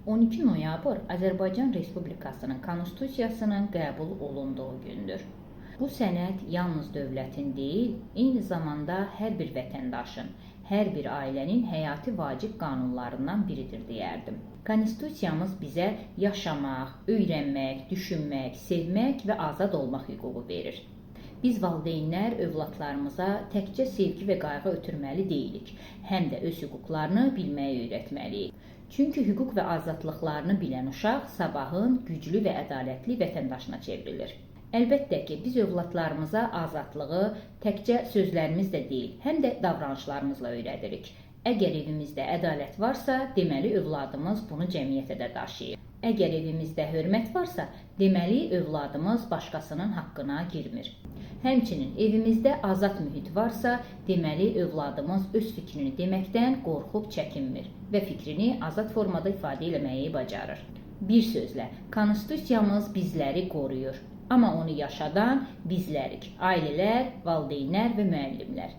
12 noyabr Azərbaycan Respublikasının Konstitusiyasının qəbul olunduğu gündür. Bu sənəd yalnız dövlətin deyil, eyni zamanda hər bir vətəndaşın, hər bir ailənin həyati vacib qanunlarından biridir deyərdim. Konstitusiyamız bizə yaşamaq, öyrənmək, düşünmək, sevmək və azad olmaq hüququ verir. Biz valideynlər övladlarımıza təkcə sevgi və qayğı ötürməli deyilik, həm də öz hüquqlarını bilməyi öyrətməliyik. Çünki hüquq və azadlıqlarını bilən uşaq sabahın güclü və ədalətli vətəndaşına çevrilir. Əlbəttə ki, biz övladlarımıza azadlığı təkcə sözlərimizlə deyil, həm də davranışlarımızla öyrədirik. Əgər evimizdə ədalət varsa, deməli övladımız bunu cəmiyyətə də daşıyır. Əgər evimizdə hörmət varsa, deməli övladımız başqasının haqqına girmir. Həmçinin evimizdə azad mühit varsa, deməli övladımız öz fikrini deməkdən qorxub çəkinmir və fikrini azad formada ifadə etməyi bacarır. Bir sözlə, Konstitusiyamız bizləri qoruyur, amma onu yaşadan bizlərik, ailələr, valideynlər və müəllimlər.